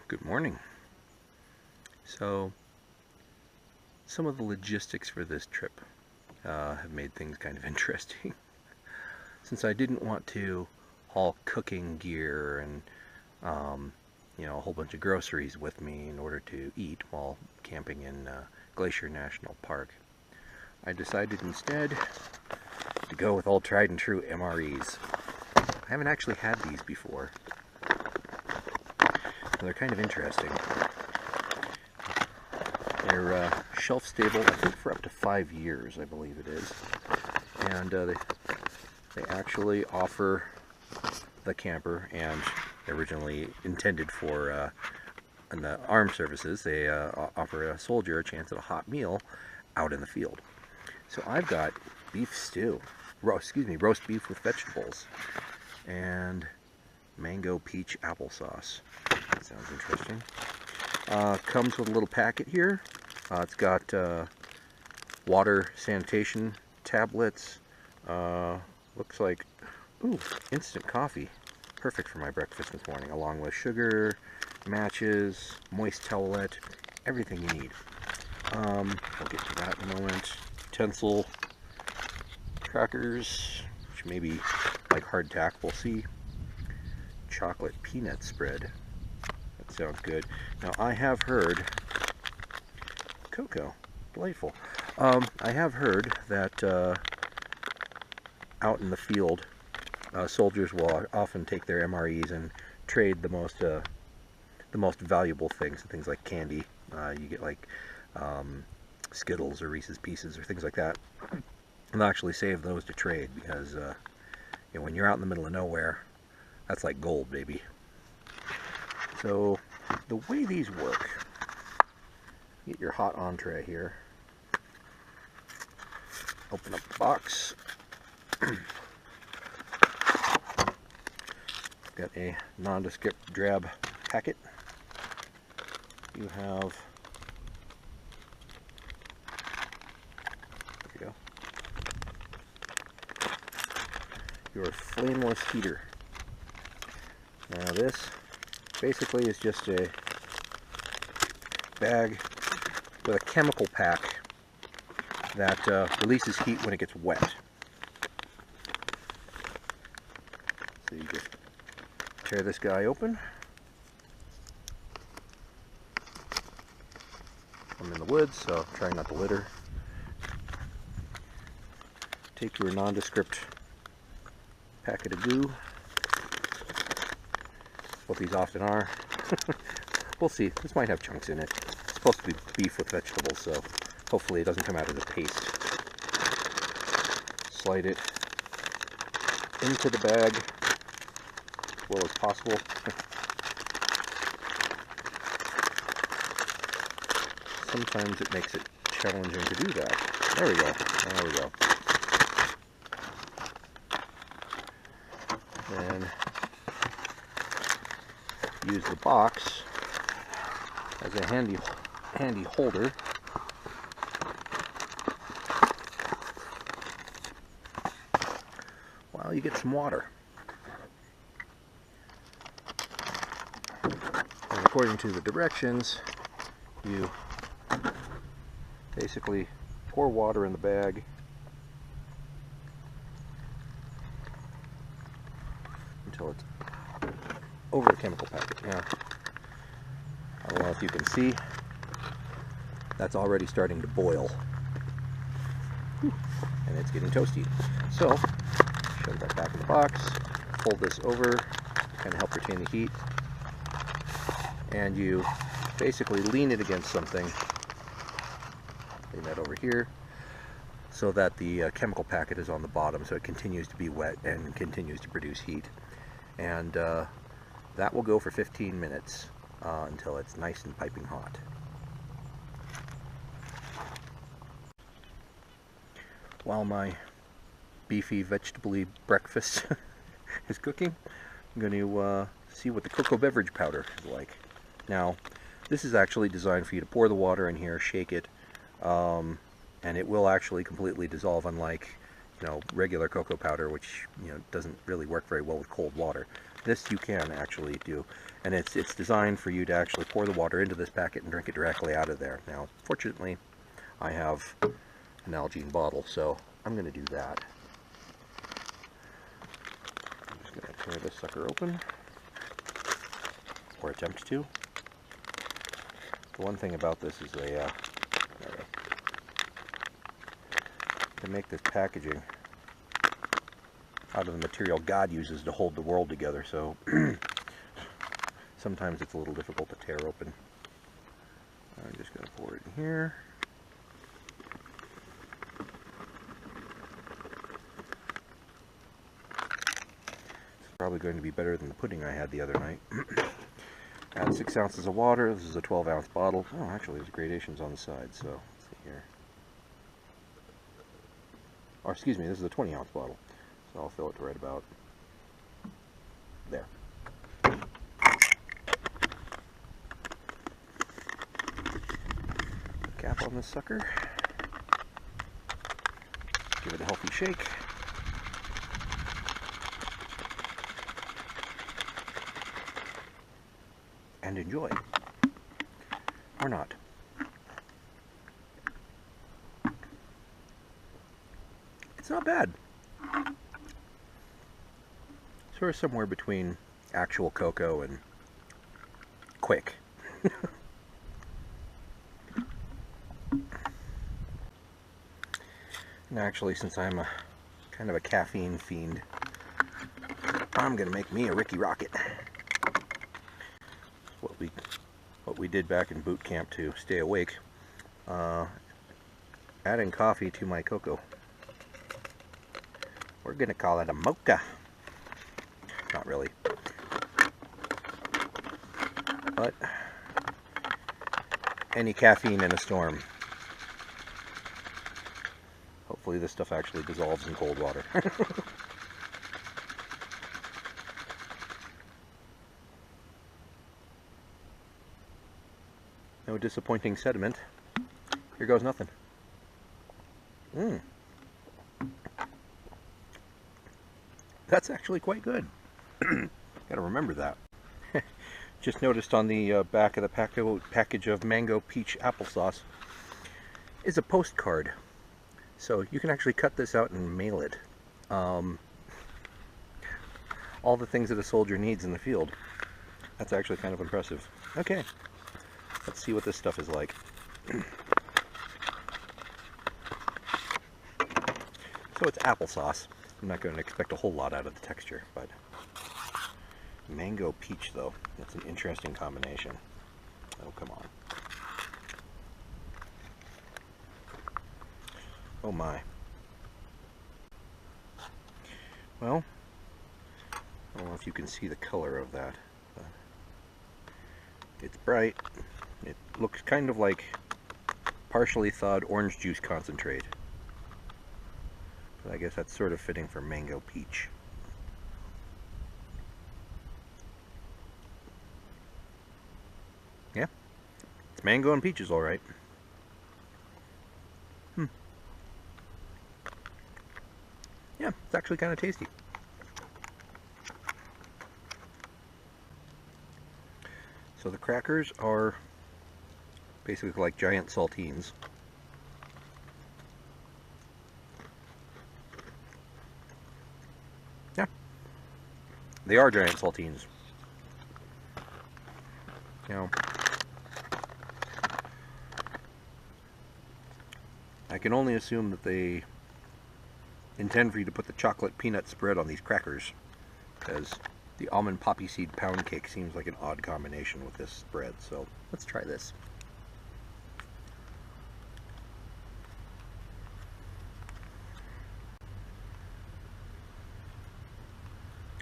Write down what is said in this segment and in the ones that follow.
Good morning. So, some of the logistics for this trip have made things kind of interesting. Since I didn't want to haul cooking gear and a whole bunch of groceries with me in order to eat while camping in Glacier National Park, I decided instead to go with all tried and true MREs. I haven't actually had these before. They're kind of interesting. They're shelf stable, I think, for up to 5 years, I believe it is. And they actually offer the camper, and originally intended for in the armed services, they offer a soldier a chance at a hot meal out in the field. So I've got beef stew, roast beef with vegetables, and mango peach applesauce. That sounds interesting. Comes with a little packet here. It's got water sanitation tablets. Looks like, instant coffee. Perfect for my breakfast this morning, along with sugar, matches, moist towelette, everything you need. We'll get to that in a moment. Utensil, crackers, which may be like hardtack, we'll see. Chocolate peanut spread. That sounds good. Now I have heard cocoa, delightful. I have heard that out in the field, soldiers will often take their MREs and trade the most valuable things like candy. You get like Skittles or Reese's Pieces or things like that. And they'll actually save those to trade because when you're out in the middle of nowhere, that's like gold, baby. So the way these work, get your hot entree here, open up the box, got a nondescript drab packet. You have, there you go, your flameless heater. Now this basically is just a bag with a chemical pack that releases heat when it gets wet. So you just tear this guy open. I'm in the woods, so trying not to litter. Take your nondescript packet of goo. What these often are. We'll see. This might have chunks in it. It's supposed to be beef with vegetables, so hopefully it doesn't come out as a paste. Slide it into the bag as well as possible. Sometimes it makes it challenging to do that. There we go. There we go. Then use the box as a handy holder. While you get some water. And according to the directions, you basically pour water in the bag until it's over the chemical packet. Now, I don't know if you can see, that's already starting to boil. And it's getting toasty. So, shove that back in the box, fold this over, kind of help retain the heat, and you basically lean it against something. Lean that over here, so that the chemical packet is on the bottom, so it continues to be wet and continues to produce heat. And that will go for 15 minutes until it's nice and piping hot. While my beefy, vegetable-y breakfast is cooking, I'm going to see what the cocoa beverage powder is like. Now, this is actually designed for you to pour the water in here, shake it, and it will actually completely dissolve, unlike regular cocoa powder, which doesn't really work very well with cold water. This you can actually do. And it's designed for you to actually pour the water into this packet and drink it directly out of there. Now, fortunately, I have an Nalgene bottle, so I'm going to do that. I'm just going to tear this sucker open, or attempt to. The one thing about this is they make this packaging out of the material God uses to hold the world together, so sometimes it's a little difficult to tear open. I'm just going to pour it in here. It's probably going to be better than the pudding I had the other night. Add 6 ounces of water. This is a 12-ounce bottle. Oh, actually, there's gradations on the side, so let's see here. Or, excuse me, this is a 20-ounce bottle. So I'll fill it to right about there. Cap on this sucker. Give it a healthy shake. And enjoy. Or not. It's not bad. Sort of somewhere between actual cocoa and quick. And actually, since I'm kind of a caffeine fiend, I'm gonna make me a Ricky Rocket. What we did back in boot camp to stay awake. Adding coffee to my cocoa. We're gonna call it a mocha. Not really. But any caffeine in a storm. Hopefully this stuff actually dissolves in cold water. No disappointing sediment. Here goes nothing. That's actually quite good. Gotta remember that. Just noticed on the back of the package of mango peach applesauce is a postcard. So you can actually cut this out and mail it. All the things that a soldier needs in the field. That's actually kind of impressive. Okay, let's see what this stuff is like. So it's applesauce. I'm not going to expect a whole lot out of the texture, but mango peach though, that's an interesting combination. Oh, come on. Oh my. Well, I don't know if you can see the color of that, but it's bright. It looks kind of like partially thawed orange juice concentrate. But I guess that's sort of fitting for mango peach. Yeah, it's mango and peaches, all right. Yeah, it's actually kind of tasty. So the crackers are basically like giant saltines. Yeah, they are giant saltines. Now, I can only assume that they intend for you to put the chocolate peanut spread on these crackers, because the almond poppy seed pound cake seems like an odd combination with this spread. So let's try this.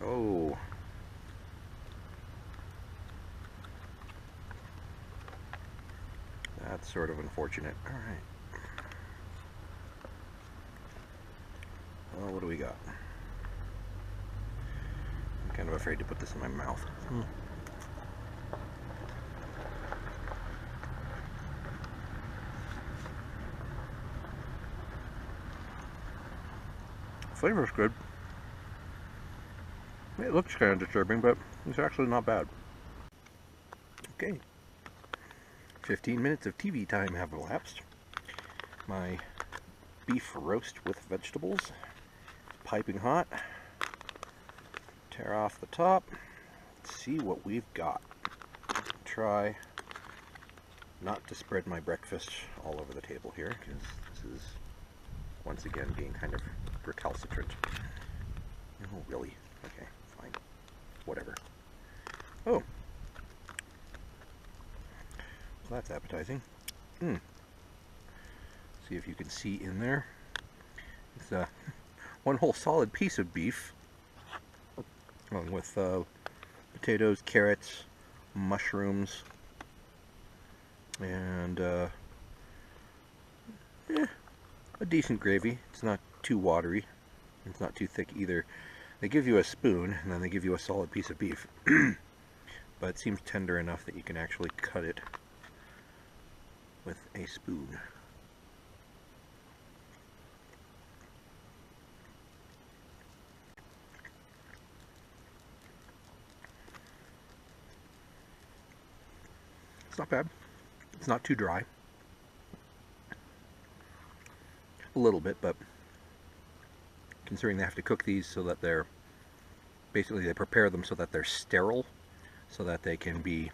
Oh, that's sort of unfortunate. All right. Well, what do we got? I'm kind of afraid to put this in my mouth. Flavor's good. It looks kind of disturbing, but it's actually not bad. Okay. 15 minutes of TV time have elapsed. My beef roast with vegetables, piping hot. Tear off the top. Let's see what we've got. Try not to spread my breakfast all over the table here, because this is once again being kind of recalcitrant. Oh, really? Okay, fine. Whatever. Oh. Well, that's appetizing. See if you can see in there. It's one whole solid piece of beef, along with potatoes, carrots, mushrooms, and a decent gravy. It's not too watery. It's not too thick either. They give you a spoon, and then they give you a solid piece of beef. But it seems tender enough that you can actually cut it with a spoon. It's not bad. It's not too dry. A little bit, but considering they have to cook these so that they're basically, they prepare them so that they're sterile, so that they can be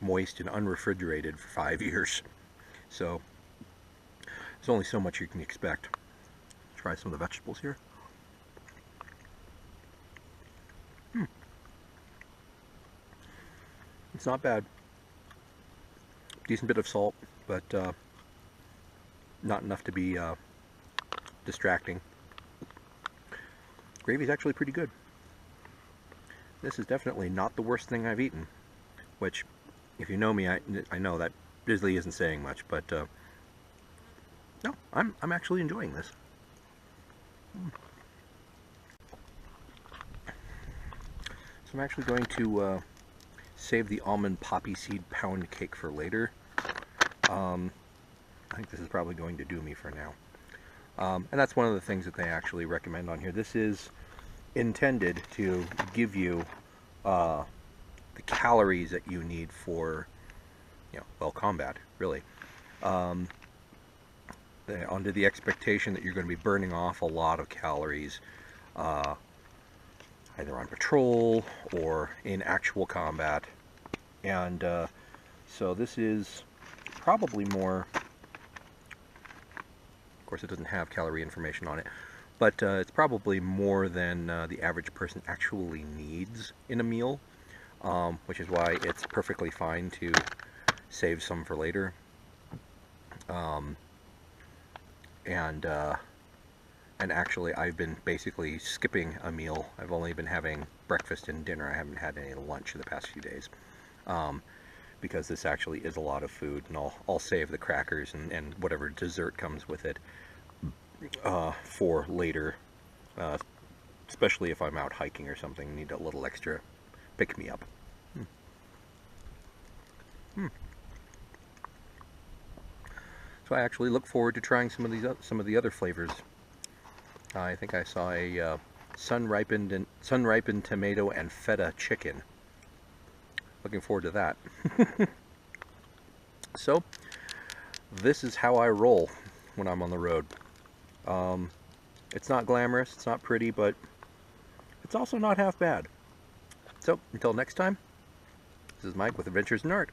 moist and unrefrigerated for 5 years. So there's only so much you can expect. Try some of the vegetables here. It's not bad. Decent bit of salt, but not enough to be distracting. Gravy's actually pretty good. This is definitely not the worst thing I've eaten, which, if you know me, I know that really isn't saying much, but no, I'm actually enjoying this. So I'm actually going to save the almond poppy seed pound cake for later. I think this is probably going to do me for now. And that's one of the things that they actually recommend on here. This is intended to give you the calories that you need for, well, combat, really. Under the expectation that you're going to be burning off a lot of calories, either on patrol or in actual combat. And so this is probably more, of course it doesn't have calorie information on it, but it's probably more than the average person actually needs in a meal, which is why it's perfectly fine to save some for later. And actually I've been basically skipping a meal. I've only been having breakfast and dinner. I haven't had any lunch in the past few days, because this actually is a lot of food, and I'll save the crackers and whatever dessert comes with it for later, especially if I'm out hiking or something, need a little extra pick-me-up. So I actually look forward to trying some of the other flavors. I think I saw a sun-ripened tomato and feta chicken. Looking forward to that. So this is how I roll when I'm on the road. It's not glamorous, it's not pretty, but it's also not half bad. So until next time, this is Mike with Adventures in Art.